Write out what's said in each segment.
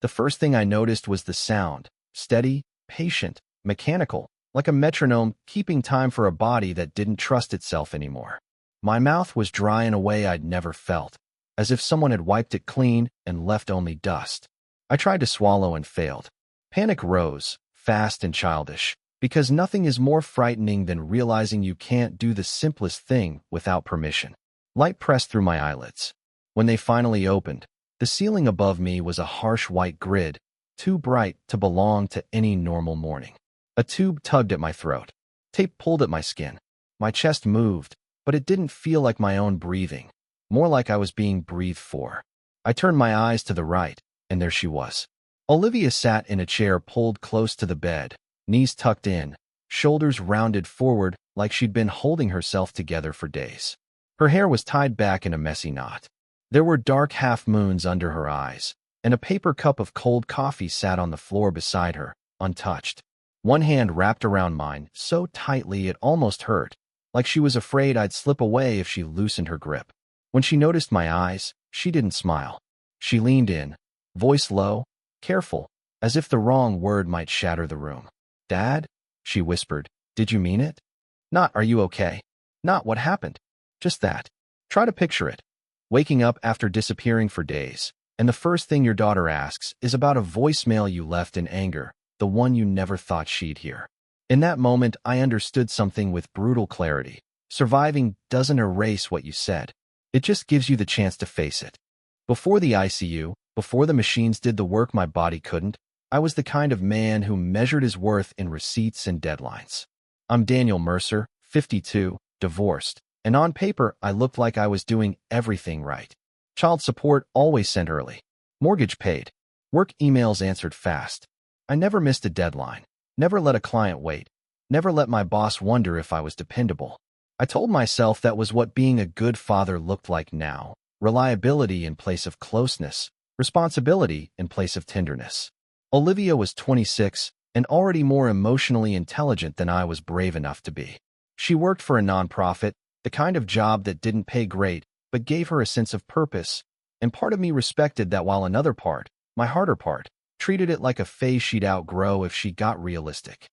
The first thing I noticed was the sound, steady, patient, mechanical, like a metronome keeping time for a body that didn't trust itself anymore. My mouth was dry in a way I'd never felt, as if someone had wiped it clean and left only dust. I tried to swallow and failed. Panic rose, fast and childish, because nothing is more frightening than realizing you can't do the simplest thing without permission. Light pressed through my eyelids. When they finally opened, the ceiling above me was a harsh white grid, too bright to belong to any normal morning. A tube tugged at my throat. Tape pulled at my skin. My chest moved, but it didn't feel like my own breathing, more like I was being breathed for. I turned my eyes to the right, and there she was. Olivia sat in a chair pulled close to the bed, knees tucked in, shoulders rounded forward like she'd been holding herself together for days. Her hair was tied back in a messy knot. There were dark half-moons under her eyes, and a paper cup of cold coffee sat on the floor beside her, untouched. One hand wrapped around mine so tightly it almost hurt, like she was afraid I'd slip away if she loosened her grip. When she noticed my eyes, she didn't smile. She leaned in, voice low, careful, as if the wrong word might shatter the room. "Dad?" she whispered. "Did you mean it? Not, are you okay? Not what happened. Just that. Try to picture it. Waking up after disappearing for days, and the first thing your daughter asks is about a voicemail you left in anger, the one you never thought she'd hear." In that moment, I understood something with brutal clarity. Surviving doesn't erase what you said. It just gives you the chance to face it. Before the ICU, before the machines did the work my body couldn't, I was the kind of man who measured his worth in receipts and deadlines. I'm Daniel Mercer, 52, divorced, and on paper, I looked like I was doing everything right. Child support always sent early. Mortgage paid. Work emails answered fast. I never missed a deadline. Never let a client wait. Never let my boss wonder if I was dependable. I told myself that was what being a good father looked like now. Reliability in place of closeness. Responsibility in place of tenderness. Olivia was 26 and already more emotionally intelligent than I was brave enough to be. She worked for a nonprofit, the kind of job that didn't pay great, but gave her a sense of purpose. And part of me respected that, while another part, my harder part, treated it like a phase she'd outgrow if she got realistic.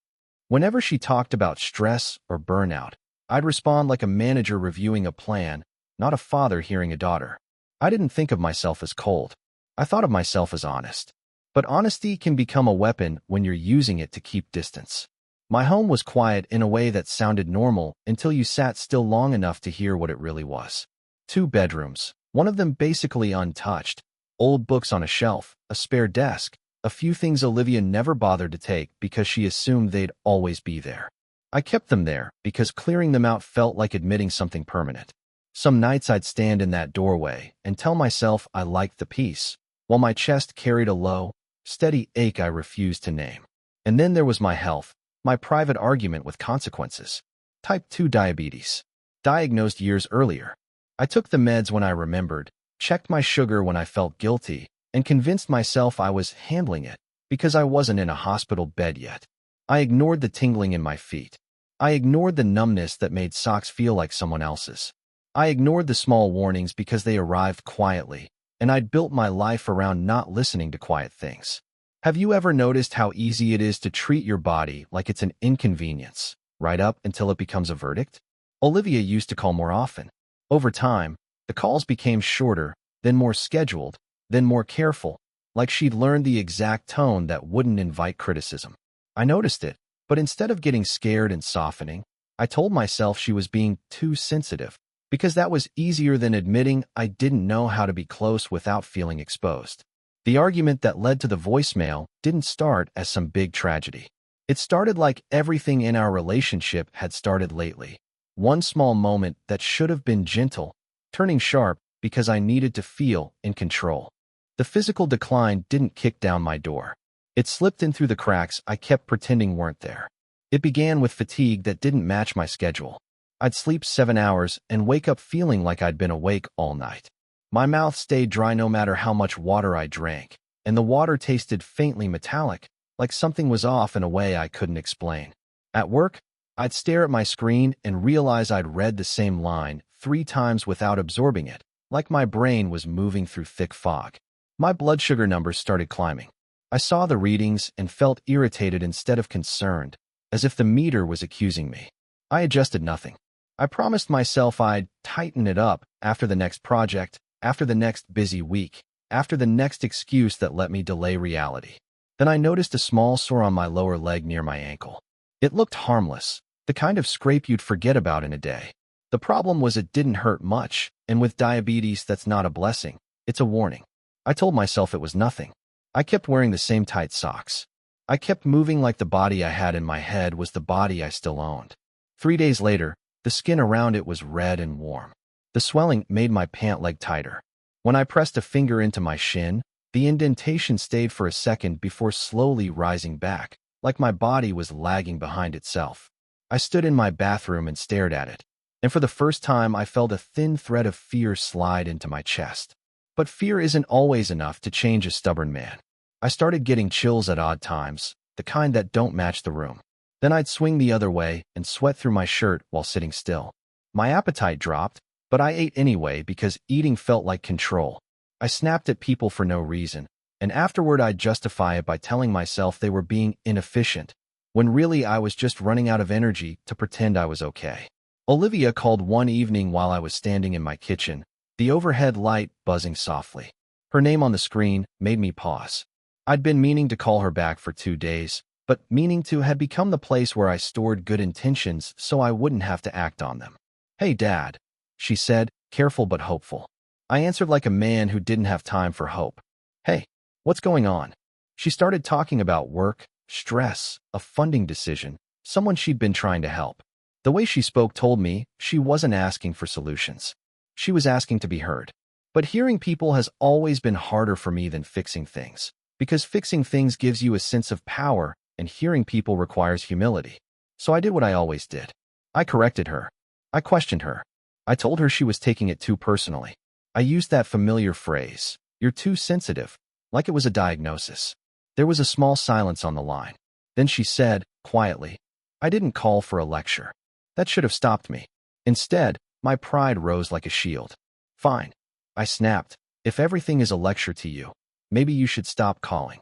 Whenever she talked about stress or burnout, I'd respond like a manager reviewing a plan, not a father hearing a daughter. I didn't think of myself as cold. I thought of myself as honest. But honesty can become a weapon when you're using it to keep distance. My home was quiet in a way that sounded normal until you sat still long enough to hear what it really was. 2 bedrooms, one of them basically untouched, old books on a shelf, a spare desk, a few things Olivia never bothered to take because she assumed they'd always be there. I kept them there because clearing them out felt like admitting something permanent. Some nights I'd stand in that doorway and tell myself I liked the peace, while my chest carried a low, steady ache I refused to name. And then there was my health, my private argument with consequences. Type 2 diabetes. Diagnosed years earlier. I took the meds when I remembered, checked my sugar when I felt guilty, and convinced myself I was handling it because I wasn't in a hospital bed yet. I ignored the tingling in my feet. I ignored the numbness that made socks feel like someone else's. I ignored the small warnings because they arrived quietly, and I'd built my life around not listening to quiet things. Have you ever noticed how easy it is to treat your body like it's an inconvenience, right up until it becomes a verdict? Olivia used to call more often. Over time, the calls became shorter, then more scheduled, then more careful, like she'd learned the exact tone that wouldn't invite criticism. I noticed it, but instead of getting scared and softening, I told myself she was being too sensitive, because that was easier than admitting I didn't know how to be close without feeling exposed. The argument that led to the voicemail didn't start as some big tragedy. It started like everything in our relationship had started lately. One small moment that should have been gentle, turning sharp because I needed to feel in control. The physical decline didn't kick down my door. It slipped in through the cracks I kept pretending weren't there. It began with fatigue that didn't match my schedule. I'd sleep 7 hours and wake up feeling like I'd been awake all night. My mouth stayed dry no matter how much water I drank, and the water tasted faintly metallic, like something was off in a way I couldn't explain. At work, I'd stare at my screen and realize I'd read the same line 3 times without absorbing it, like my brain was moving through thick fog. My blood sugar numbers started climbing. I saw the readings and felt irritated instead of concerned, as if the meter was accusing me. I adjusted nothing. I promised myself I'd tighten it up after the next project, after the next busy week, after the next excuse that let me delay reality. Then I noticed a small sore on my lower leg near my ankle. It looked harmless, the kind of scrape you'd forget about in a day. The problem was it didn't hurt much, and with diabetes that's not a blessing, it's a warning. I told myself it was nothing. I kept wearing the same tight socks. I kept moving like the body I had in my head was the body I still owned. 3 days later, the skin around it was red and warm. The swelling made my pant leg tighter. When I pressed a finger into my shin, the indentation stayed for a second before slowly rising back, like my body was lagging behind itself. I stood in my bathroom and stared at it, and for the first time I felt a thin thread of fear slide into my chest. But fear isn't always enough to change a stubborn man. I started getting chills at odd times, the kind that don't match the room. Then I'd swing the other way and sweat through my shirt while sitting still. My appetite dropped, but I ate anyway because eating felt like control. I snapped at people for no reason, and afterward I'd justify it by telling myself they were being inefficient, when really I was just running out of energy to pretend I was okay. Olivia called one evening while I was standing in my kitchen, the overhead light buzzing softly. Her name on the screen made me pause. I'd been meaning to call her back for 2 days, but meaning to had become the place where I stored good intentions so I wouldn't have to act on them. "Hey, Dad," she said, careful but hopeful. I answered like a man who didn't have time for hope. "Hey, what's going on?" She started talking about work, stress, a funding decision, someone she'd been trying to help. The way she spoke told me she wasn't asking for solutions. She was asking to be heard. But hearing people has always been harder for me than fixing things, because fixing things gives you a sense of power, and hearing people requires humility. So I did what I always did. I corrected her. I questioned her. I told her she was taking it too personally. I used that familiar phrase, "You're too sensitive," like it was a diagnosis. There was a small silence on the line. Then she said, quietly, "I didn't call for a lecture. That should have stopped me. Instead, my pride rose like a shield." "Fine," I snapped. "If everything is a lecture to you, maybe you should stop calling."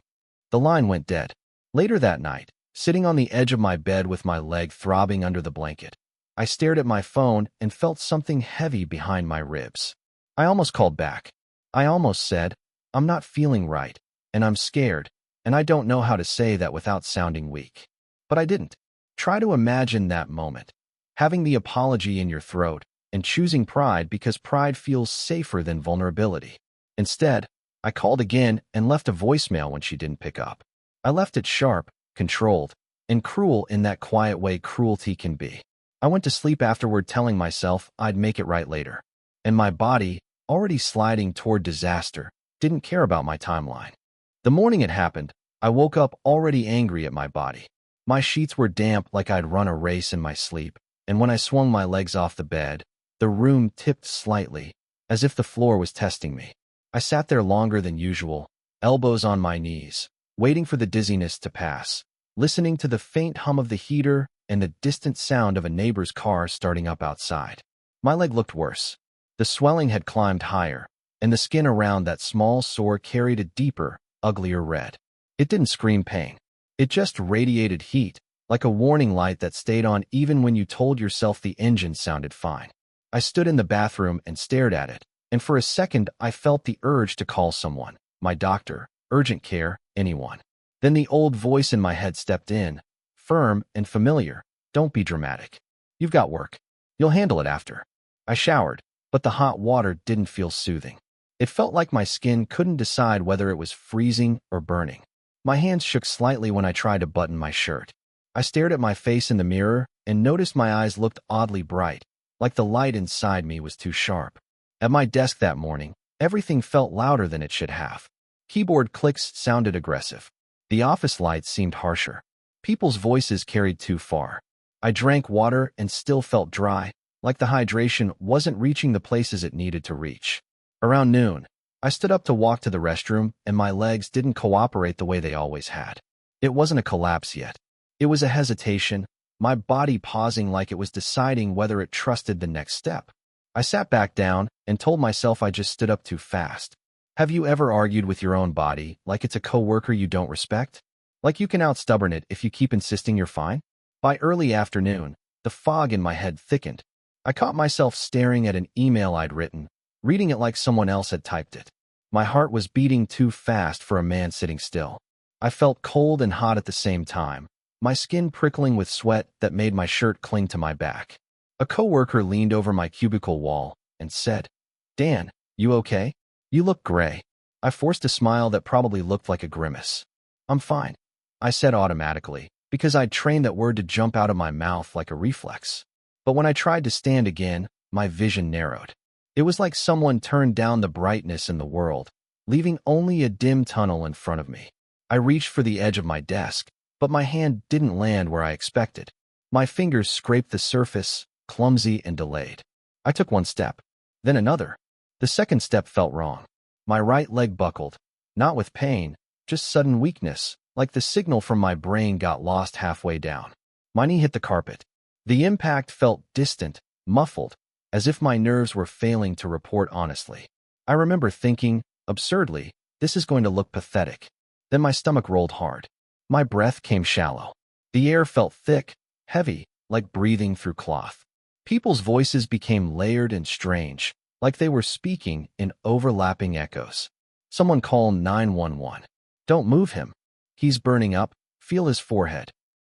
The line went dead. Later that night, sitting on the edge of my bed with my leg throbbing under the blanket, I stared at my phone and felt something heavy behind my ribs. I almost called back. I almost said, "I'm not feeling right, and I'm scared, and I don't know how to say that without sounding weak." But I didn't. Try to imagine that moment, having the apology in your throat and choosing pride because pride feels safer than vulnerability. Instead, I called again and left a voicemail when she didn't pick up. I left it sharp, controlled, and cruel in that quiet way cruelty can be. I went to sleep afterward telling myself I'd make it right later. And my body, already sliding toward disaster, didn't care about my timeline. The morning it happened, I woke up already angry at my body. My sheets were damp like I'd run a race in my sleep, and when I swung my legs off the bed, the room tipped slightly, as if the floor was testing me. I sat there longer than usual, elbows on my knees, waiting for the dizziness to pass, listening to the faint hum of the heater and the distant sound of a neighbor's car starting up outside. My leg looked worse. The swelling had climbed higher, and the skin around that small sore carried a deeper, uglier red. It didn't scream pain. It just radiated heat, like a warning light that stayed on even when you told yourself the engine sounded fine. I stood in the bathroom and stared at it, and for a second I felt the urge to call someone, my doctor, urgent care, anyone. Then the old voice in my head stepped in, firm and familiar. "Don't be dramatic. You've got work. You'll handle it after." I showered, but the hot water didn't feel soothing. It felt like my skin couldn't decide whether it was freezing or burning. My hands shook slightly when I tried to button my shirt. I stared at my face in the mirror and noticed my eyes looked oddly bright, like the light inside me was too sharp. At my desk that morning, everything felt louder than it should have. Keyboard clicks sounded aggressive. The office lights seemed harsher. People's voices carried too far. I drank water and still felt dry, like the hydration wasn't reaching the places it needed to reach. Around noon, I stood up to walk to the restroom, and my legs didn't cooperate the way they always had. It wasn't a collapse yet. It was a hesitation, my body pausing like it was deciding whether it trusted the next step. I sat back down and told myself I just stood up too fast. Have you ever argued with your own body like it's a coworker you don't respect? Like you can outstubborn it if you keep insisting you're fine? By early afternoon, the fog in my head thickened. I caught myself staring at an email I'd written, reading it like someone else had typed it. My heart was beating too fast for a man sitting still. I felt cold and hot at the same time, my skin prickling with sweat that made my shirt cling to my back. A coworker leaned over my cubicle wall and said, "Dan, you okay? You look gray." I forced a smile that probably looked like a grimace. "I'm fine," I said automatically, because I'd trained that word to jump out of my mouth like a reflex. But when I tried to stand again, my vision narrowed. It was like someone turned down the brightness in the world, leaving only a dim tunnel in front of me. I reached for the edge of my desk, but my hand didn't land where I expected. My fingers scraped the surface, clumsy and delayed. I took one step, then another. The second step felt wrong. My right leg buckled, not with pain, just sudden weakness, like the signal from my brain got lost halfway down. My knee hit the carpet. The impact felt distant, muffled, as if my nerves were failing to report honestly. I remember thinking, absurdly, this is going to look pathetic. Then my stomach rolled hard. My breath came shallow. The air felt thick, heavy, like breathing through cloth. People's voices became layered and strange, like they were speaking in overlapping echoes. Someone call 911. "Don't move him. He's burning up. Feel his forehead."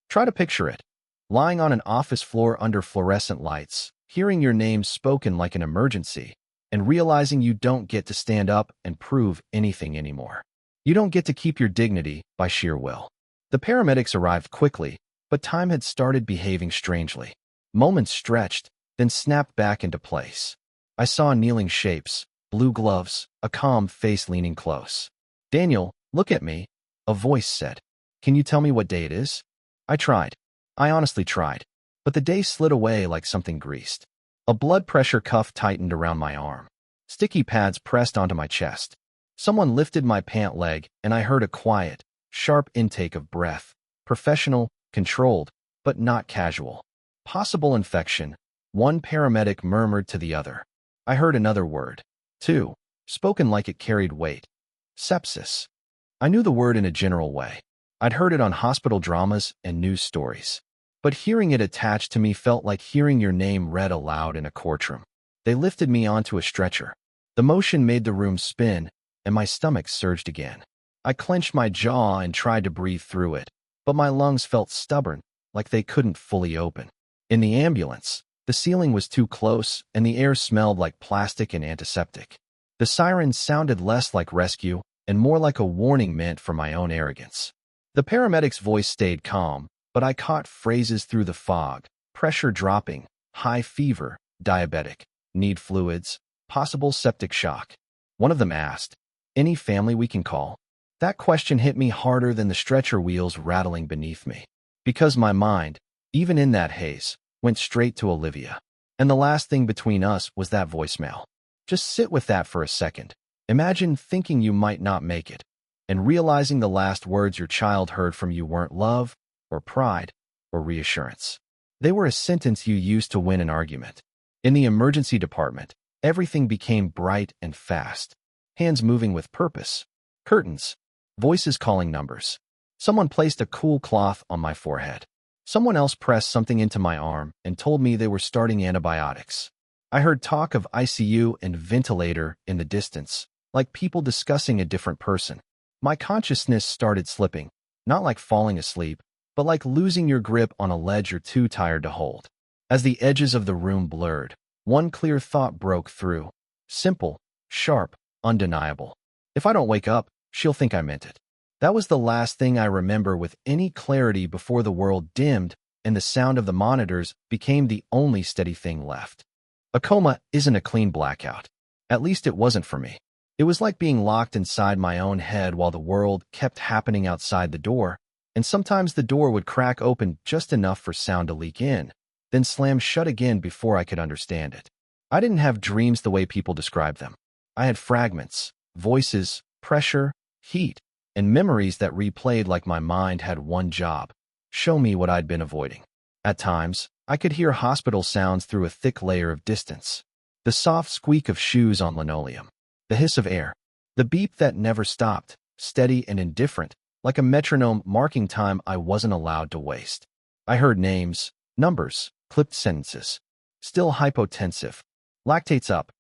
Try to picture it. Lying on an office floor under fluorescent lights, hearing your name spoken like an emergency, and realizing you don't get to stand up and prove anything anymore. You don't get to keep your dignity by sheer will. The paramedics arrived quickly, but time had started behaving strangely. Moments stretched, then snapped back into place. I saw kneeling shapes, blue gloves, a calm face leaning close. "Daniel, look at me," a voice said. "Can you tell me what day it is?" I tried. I honestly tried. But the day slid away like something greased. A blood pressure cuff tightened around my arm. Sticky pads pressed onto my chest. Someone lifted my pant leg, and I heard a quiet, sharp intake of breath. Professional, controlled, but not casual. "Possible infection," one paramedic murmured to the other. I heard another word. Two, spoken like it carried weight. "Sepsis." I knew the word in a general way. I'd heard it on hospital dramas and news stories. But hearing it attached to me felt like hearing your name read aloud in a courtroom. They lifted me onto a stretcher. The motion made the room spin, and my stomach surged again. I clenched my jaw and tried to breathe through it, but my lungs felt stubborn, like they couldn't fully open. In the ambulance, the ceiling was too close, and the air smelled like plastic and antiseptic. The sirens sounded less like rescue and more like a warning meant for my own arrogance. The paramedic's voice stayed calm, but I caught phrases through the fog: pressure dropping, high fever, diabetic, need fluids, possible septic shock. One of them asked, "Any family we can call?" That question hit me harder than the stretcher wheels rattling beneath me. Because my mind, even in that haze, went straight to Olivia. And the last thing between us was that voicemail. Just sit with that for a second. Imagine thinking you might not make it, and realizing the last words your child heard from you weren't love, or pride, or reassurance. They were a sentence you used to win an argument. In the emergency department, everything became bright and fast. Hands moving with purpose. Curtains. Voices calling numbers. Someone placed a cool cloth on my forehead. Someone else pressed something into my arm and told me they were starting antibiotics. I heard talk of ICU and ventilator in the distance, like people discussing a different person. My consciousness started slipping, not like falling asleep, but like losing your grip on a ledge you're too tired to hold. As the edges of the room blurred, one clear thought broke through. Simple, sharp, undeniable. If I don't wake up, she'll think I meant it. That was the last thing I remember with any clarity before the world dimmed and the sound of the monitors became the only steady thing left. A coma isn't a clean blackout. At least it wasn't for me. It was like being locked inside my own head while the world kept happening outside the door, and sometimes the door would crack open just enough for sound to leak in, then slam shut again before I could understand it. I didn't have dreams the way people describe them. I had fragments, voices, pressure, heat, and memories that replayed like my mind had one job: show me what I'd been avoiding. At times, I could hear hospital sounds through a thick layer of distance. The soft squeak of shoes on linoleum. The hiss of air. The beep that never stopped, steady and indifferent, like a metronome marking time I wasn't allowed to waste. I heard names, numbers, clipped sentences. Still hypotensive. Lactates up.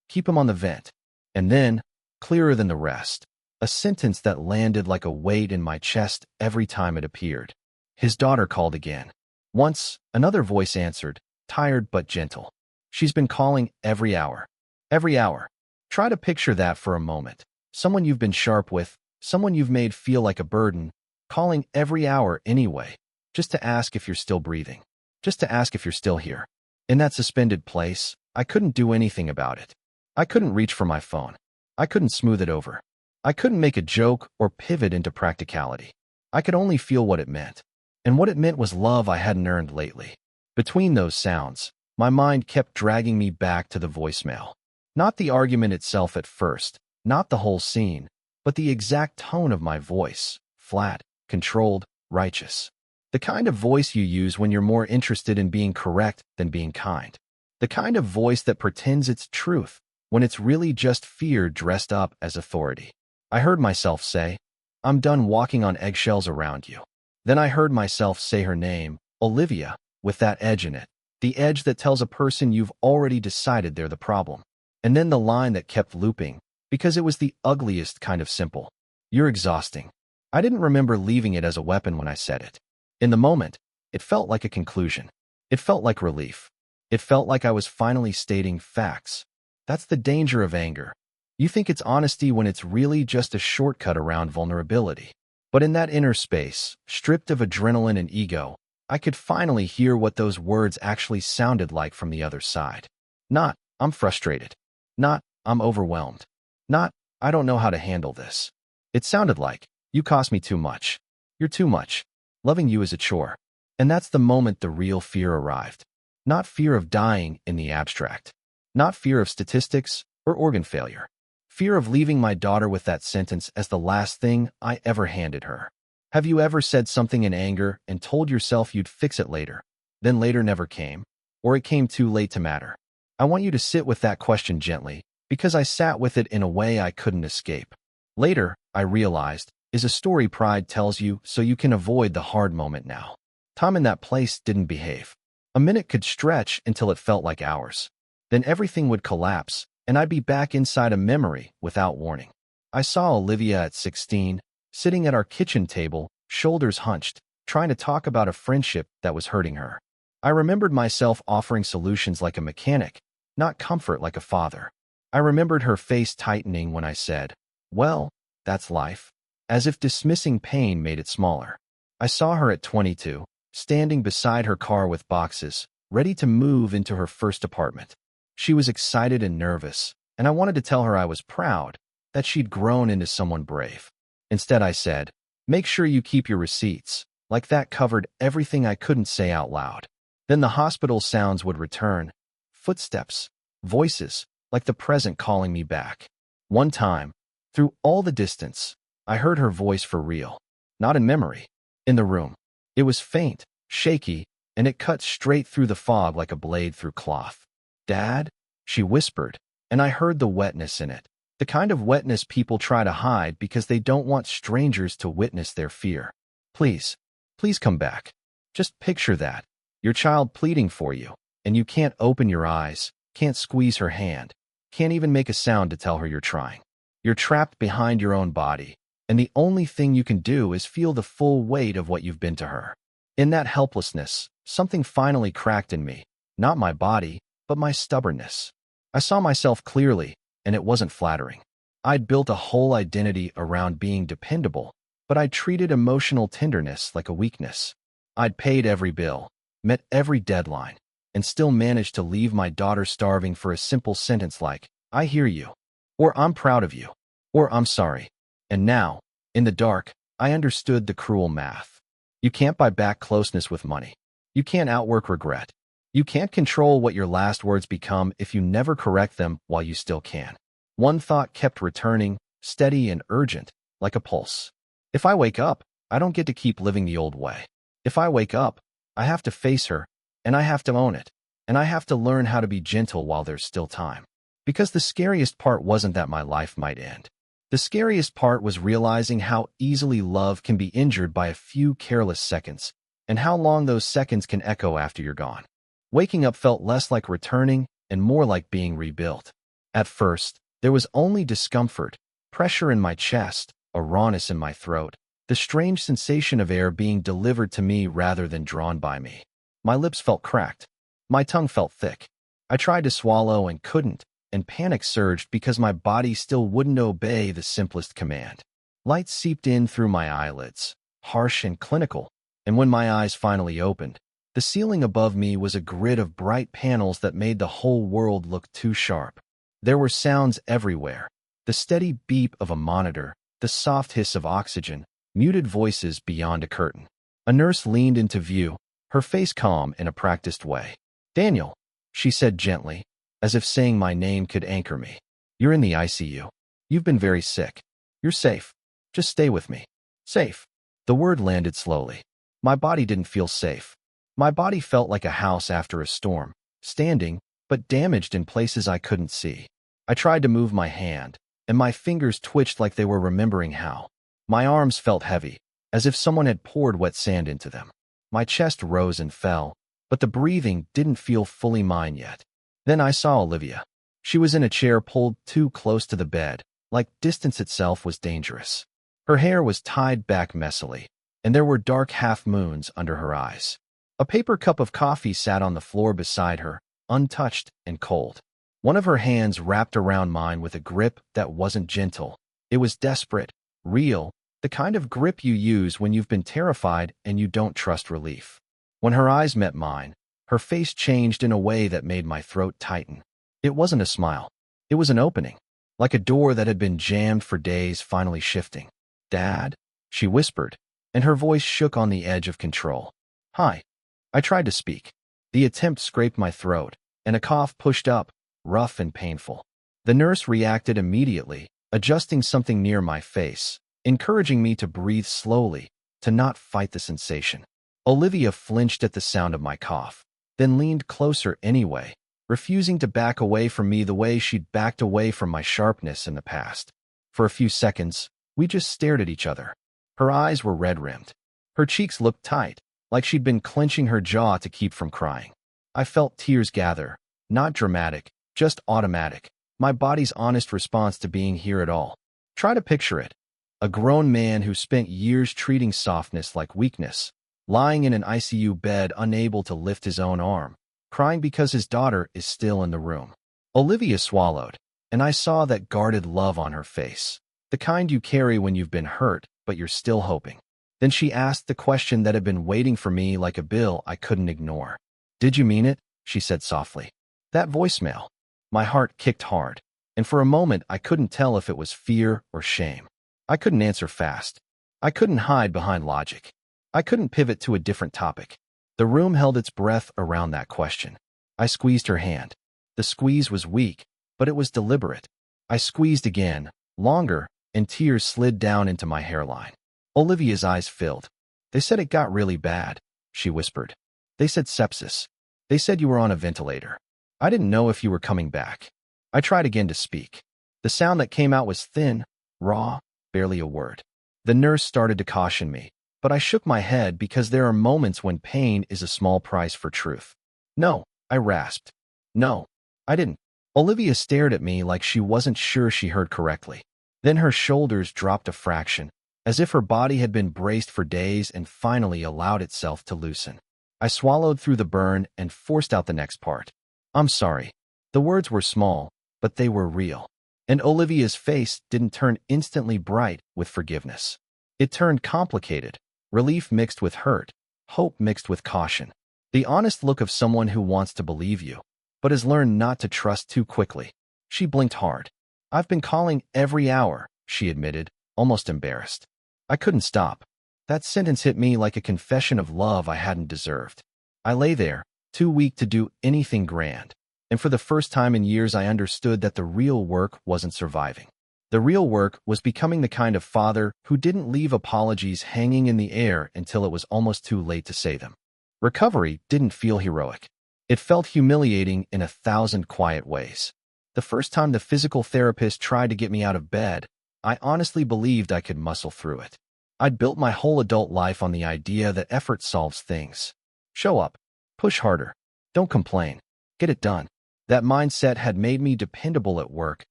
Keep him on the vent. And then, clearer than the rest, a sentence that landed like a weight in my chest every time it appeared. His daughter called again. Once, another voice answered, tired but gentle. She's been calling every hour. Every hour. Try to picture that for a moment. Someone you've been sharp with, someone you've made feel like a burden, calling every hour anyway, just to ask if you're still breathing, just to ask if you're still here. In that suspended place, I couldn't do anything about it. I couldn't reach for my phone. I couldn't smooth it over. I couldn't make a joke or pivot into practicality. I could only feel what it meant. And what it meant was love I hadn't earned lately. Between those sounds, my mind kept dragging me back to the voicemail. Not the argument itself at first, not the whole scene, but the exact tone of my voice, flat, controlled, righteous. The kind of voice you use when you're more interested in being correct than being kind. The kind of voice that pretends it's truth when it's really just fear dressed up as authority. I heard myself say, "I'm done walking on eggshells around you." Then I heard myself say her name, Olivia, with that edge in it. The edge that tells a person you've already decided they're the problem. And then the line that kept looping, because it was the ugliest kind of simple. "You're exhausting." I didn't remember leaving it as a weapon when I said it. In the moment, it felt like a conclusion. It felt like relief. It felt like I was finally stating facts. That's the danger of anger. You think it's honesty when it's really just a shortcut around vulnerability. But in that inner space, stripped of adrenaline and ego, I could finally hear what those words actually sounded like from the other side. Not, "I'm frustrated." Not, "I'm overwhelmed." Not, "I don't know how to handle this." It sounded like, "You cost me too much. You're too much. Loving you is a chore." And that's the moment the real fear arrived. Not fear of dying in the abstract. Not fear of statistics or organ failure. Fear of leaving my daughter with that sentence as the last thing I ever handed her. Have you ever said something in anger and told yourself you'd fix it later, then later never came, or it came too late to matter? I want you to sit with that question gently, because I sat with it in a way I couldn't escape. Later, I realized, is a story pride tells you so you can avoid the hard moment now. Time in that place didn't behave. A minute could stretch until it felt like hours. Then everything would collapse, and I'd be back inside a memory without warning. I saw Olivia at 16, sitting at our kitchen table, shoulders hunched, trying to talk about a friendship that was hurting her. I remembered myself offering solutions like a mechanic, not comfort like a father. I remembered her face tightening when I said, "Well, that's life," as if dismissing pain made it smaller. I saw her at 22, standing beside her car with boxes, ready to move into her first apartment. She was excited and nervous, and I wanted to tell her I was proud, that she'd grown into someone brave. Instead, I said, "Make sure you keep your receipts," like that covered everything I couldn't say out loud. Then the hospital sounds would return, footsteps, voices, like the present calling me back. One time, through all the distance, I heard her voice for real, not in memory, in the room. It was faint, shaky, and it cut straight through the fog like a blade through cloth. "Dad?" she whispered, and I heard the wetness in it, the kind of wetness people try to hide because they don't want strangers to witness their fear. "Please, please come back." Just picture that, your child pleading for you, and you can't open your eyes, can't squeeze her hand, can't even make a sound to tell her you're trying. You're trapped behind your own body, and the only thing you can do is feel the full weight of what you've been to her. In that helplessness, something finally cracked in me, not my body, but my stubbornness. I saw myself clearly, and it wasn't flattering. I'd built a whole identity around being dependable, but I treated emotional tenderness like a weakness. I'd paid every bill, met every deadline, and still managed to leave my daughter starving for a simple sentence like, "I hear you," or "I'm proud of you," or "I'm sorry." And now, in the dark, I understood the cruel math. You can't buy back closeness with money. You can't outwork regret. You can't control what your last words become if you never correct them while you still can. One thought kept returning, steady and urgent, like a pulse. If I wake up, I don't get to keep living the old way. If I wake up, I have to face her, and I have to own it, and I have to learn how to be gentle while there's still time. Because the scariest part wasn't that my life might end. The scariest part was realizing how easily love can be injured by a few careless seconds, and how long those seconds can echo after you're gone. Waking up felt less like returning and more like being rebuilt. At first, there was only discomfort, pressure in my chest, a rawness in my throat, the strange sensation of air being delivered to me rather than drawn by me. My lips felt cracked. My tongue felt thick. I tried to swallow and couldn't, and panic surged because my body still wouldn't obey the simplest command. Light seeped in through my eyelids, harsh and clinical, and when my eyes finally opened, the ceiling above me was a grid of bright panels that made the whole world look too sharp. There were sounds everywhere, the steady beep of a monitor, the soft hiss of oxygen, muted voices beyond a curtain. A nurse leaned into view, her face calm in a practiced way. "Daniel," she said gently, as if saying my name could anchor me. "You're in the ICU. You've been very sick. You're safe. Just stay with me." Safe. The word landed slowly. My body didn't feel safe. My body felt like a house after a storm, standing, but damaged in places I couldn't see. I tried to move my hand, and my fingers twitched like they were remembering how. My arms felt heavy, as if someone had poured wet sand into them. My chest rose and fell, but the breathing didn't feel fully mine yet. Then I saw Olivia. She was in a chair pulled too close to the bed, like distance itself was dangerous. Her hair was tied back messily, and there were dark half-moons under her eyes. A paper cup of coffee sat on the floor beside her, untouched and cold. One of her hands wrapped around mine with a grip that wasn't gentle. It was desperate, real, the kind of grip you use when you've been terrified and you don't trust relief. When her eyes met mine, her face changed in a way that made my throat tighten. It wasn't a smile. It was an opening, like a door that had been jammed for days finally shifting. "Dad?" she whispered, and her voice shook on the edge of control. "Hi." I tried to speak. The attempt scraped my throat, and a cough pushed up, rough and painful. The nurse reacted immediately, adjusting something near my face, encouraging me to breathe slowly, to not fight the sensation. Olivia flinched at the sound of my cough, then leaned closer anyway, refusing to back away from me the way she'd backed away from my sharpness in the past. For a few seconds, we just stared at each other. Her eyes were red-rimmed. Her cheeks looked tight, like she'd been clenching her jaw to keep from crying. I felt tears gather, not dramatic, just automatic, my body's honest response to being here at all. Try to picture it. A grown man who spent years treating softness like weakness, lying in an ICU bed unable to lift his own arm, crying because his daughter is still in the room. Olivia swallowed, and I saw that guarded love on her face, the kind you carry when you've been hurt, but you're still hoping. Then she asked the question that had been waiting for me like a bill I couldn't ignore. "Did you mean it?" she said softly. That voicemail. My heart kicked hard, and for a moment I couldn't tell if it was fear or shame. I couldn't answer fast. I couldn't hide behind logic. I couldn't pivot to a different topic. The room held its breath around that question. I squeezed her hand. The squeeze was weak, but it was deliberate. I squeezed again, longer, and tears slid down into my hairline. Olivia's eyes filled. "They said it got really bad," she whispered. "They said sepsis. They said you were on a ventilator. I didn't know if you were coming back." I tried again to speak. The sound that came out was thin, raw, barely a word. The nurse started to caution me, but I shook my head because there are moments when pain is a small price for truth. "No," I rasped. "No, I didn't." Olivia stared at me like she wasn't sure she heard correctly. Then her shoulders dropped a fraction, as if her body had been braced for days and finally allowed itself to loosen. I swallowed through the burn and forced out the next part. "I'm sorry." The words were small, but they were real. And Olivia's face didn't turn instantly bright with forgiveness. It turned complicated, relief mixed with hurt, hope mixed with caution. The honest look of someone who wants to believe you, but has learned not to trust too quickly. She blinked hard. "I've been calling every hour," she admitted, almost embarrassed. I couldn't stop. That sentence hit me like a confession of love I hadn't deserved. I lay there, too weak to do anything grand, and for the first time in years I understood that the real work wasn't surviving. The real work was becoming the kind of father who didn't leave apologies hanging in the air until it was almost too late to say them. Recovery didn't feel heroic. It felt humiliating in 1,000 quiet ways. The first time the physical therapist tried to get me out of bed, I honestly believed I could muscle through it. I'd built my whole adult life on the idea that effort solves things. Show up. Push harder. Don't complain. Get it done. That mindset had made me dependable at work,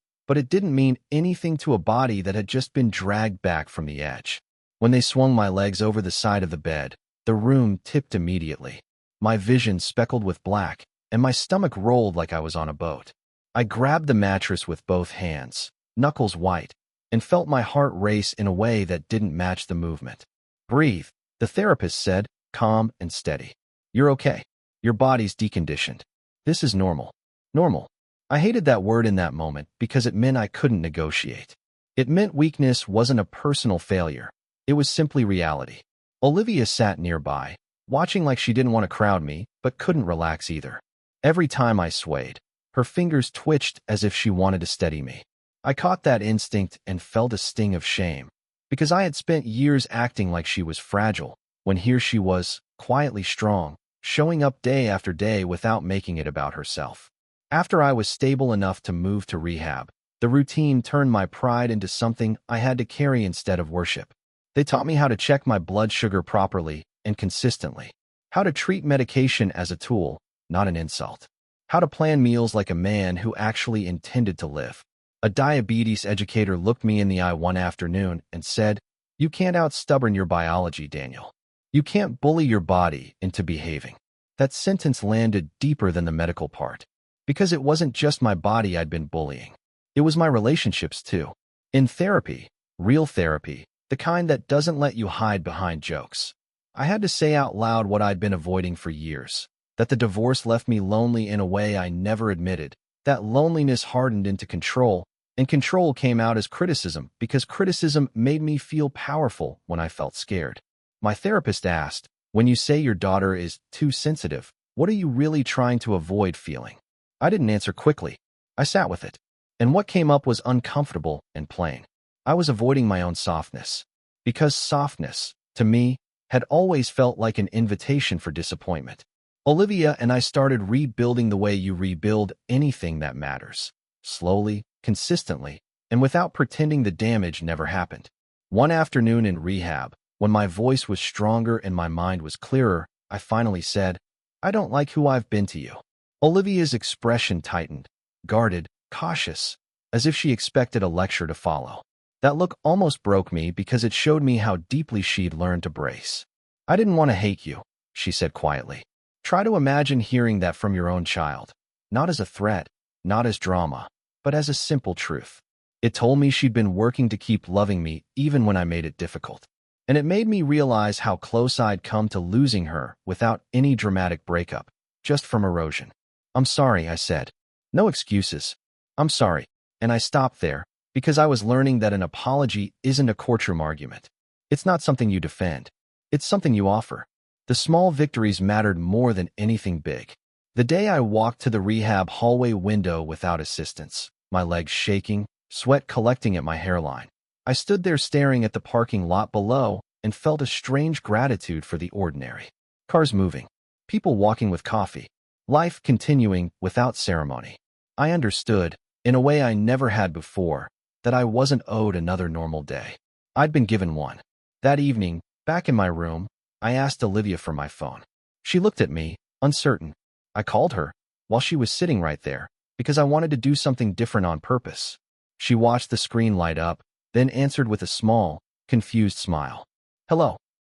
but it didn't mean anything to a body that had just been dragged back from the edge. When they swung my legs over the side of the bed, the room tipped immediately. My vision speckled with black, and my stomach rolled like I was on a boat. I grabbed the mattress with both hands, knuckles white, and felt my heart race in a way that didn't match the movement. Breathe, the therapist said, calm and steady. You're okay. Your body's deconditioned. This is normal. Normal. I hated that word in that moment because it meant I couldn't negotiate. It meant weakness wasn't a personal failure. It was simply reality. Olivia sat nearby, watching like she didn't want to crowd me, but couldn't relax either. Every time I swayed, her fingers twitched as if she wanted to steady me. I caught that instinct and felt a sting of shame, because I had spent years acting like she was fragile, when here she was, quietly strong, showing up day after day without making it about herself. After I was stable enough to move to rehab, the routine turned my pride into something I had to carry instead of worship. They taught me how to check my blood sugar properly and consistently, how to treat medication as a tool, not an insult, how to plan meals like a man who actually intended to live. A diabetes educator looked me in the eye one afternoon and said, "You can't out-stubborn your biology, Daniel. You can't bully your body into behaving." That sentence landed deeper than the medical part, because it wasn't just my body I'd been bullying. It was my relationships too. In therapy, real therapy, the kind that doesn't let you hide behind jokes, I had to say out loud what I'd been avoiding for years, that the divorce left me lonely in a way I never admitted, that loneliness hardened into control, and control came out as criticism because criticism made me feel powerful when I felt scared. My therapist asked, "When you say your daughter is too sensitive, what are you really trying to avoid feeling?" I didn't answer quickly. I sat with it. And what came up was uncomfortable and plain. I was avoiding my own softness. Because softness, to me, had always felt like an invitation for disappointment. Olivia and I started rebuilding the way you rebuild anything that matters. Slowly, consistently, and without pretending the damage never happened. One afternoon in rehab, when my voice was stronger and my mind was clearer, I finally said, "I don't like who I've been to you." Olivia's expression tightened, guarded, cautious, as if she expected a lecture to follow. That look almost broke me because it showed me how deeply she'd learned to brace. "I didn't want to hate you," she said quietly. "Try to imagine hearing that from your own child, not as a threat, not as drama, but as a simple truth." It told me she'd been working to keep loving me even when I made it difficult. And it made me realize how close I'd come to losing her without any dramatic breakup, just from erosion. "I'm sorry," I said. "No excuses. I'm sorry." And I stopped there, because I was learning that an apology isn't a courtroom argument. It's not something you defend. It's something you offer. The small victories mattered more than anything big. The day I walked to the rehab hallway window without assistance, my legs shaking, sweat collecting at my hairline, I stood there staring at the parking lot below and felt a strange gratitude for the ordinary. Cars moving, people walking with coffee, life continuing without ceremony. I understood, in a way I never had before, that I wasn't owed another normal day. I'd been given one. That evening, back in my room, I asked Olivia for my phone. She looked at me, uncertain. I called her, while she was sitting right there, because I wanted to do something different on purpose. She watched the screen light up, then answered with a small, confused smile. "Hello.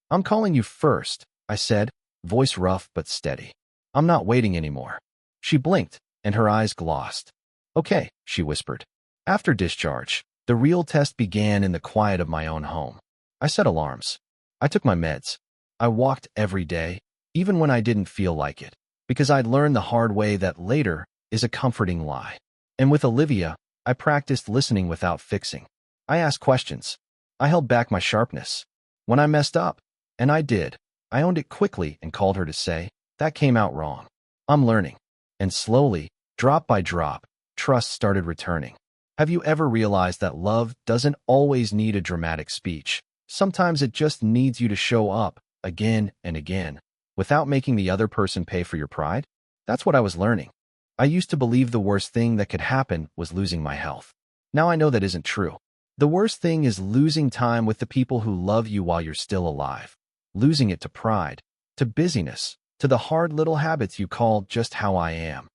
I'm calling you first," I said, voice rough but steady. "I'm not waiting anymore." She blinked, and her eyes glossed. "Okay," she whispered. After discharge, the real test began in the quiet of my own home. I set alarms. I took my meds. I walked every day, even when I didn't feel like it, because I'd learned the hard way that later is a comforting lie. And with Olivia, I practiced listening without fixing. I asked questions. I held back my sharpness. When I messed up, and I did, I owned it quickly and called her to say, "That came out wrong. I'm learning." And slowly, drop by drop, trust started returning. Have you ever realized that love doesn't always need a dramatic speech? Sometimes it just needs you to show up, again and again, without making the other person pay for your pride? That's what I was learning. I used to believe the worst thing that could happen was losing my health. Now I know that isn't true. The worst thing is losing time with the people who love you while you're still alive. Losing it to pride, to busyness, to the hard little habits you call just how I am.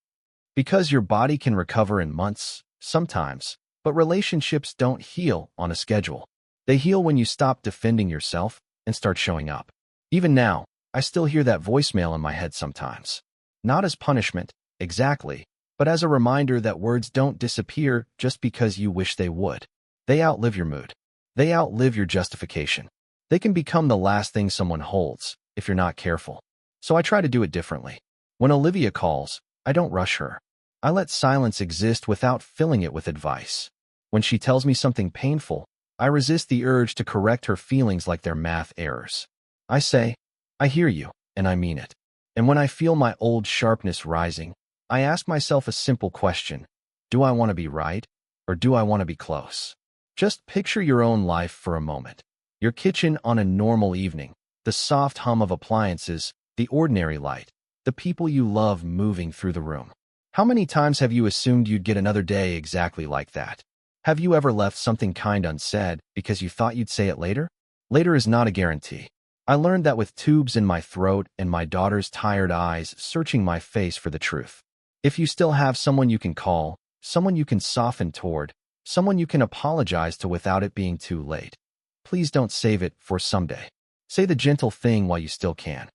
Because your body can recover in months, sometimes, but relationships don't heal on a schedule. They heal when you stop defending yourself and start showing up. Even now, I still hear that voicemail in my head sometimes. Not as punishment, exactly, but as a reminder that words don't disappear just because you wish they would. They outlive your mood. They outlive your justification. They can become the last thing someone holds if you're not careful. So I try to do it differently. When Olivia calls, I don't rush her. I let silence exist without filling it with advice. When she tells me something painful, I resist the urge to correct her feelings like they're math errors. I say, I hear you, and I mean it. And when I feel my old sharpness rising, I ask myself a simple question. Do I want to be right, or do I want to be close? Just picture your own life for a moment. Your kitchen on a normal evening, the soft hum of appliances, the ordinary light, the people you love moving through the room. How many times have you assumed you'd get another day exactly like that? Have you ever left something kind unsaid because you thought you'd say it later? Later is not a guarantee. I learned that with tubes in my throat and my daughter's tired eyes searching my face for the truth. If you still have someone you can call, someone you can soften toward, someone you can apologize to without it being too late, please don't save it for someday. Say the gentle thing while you still can.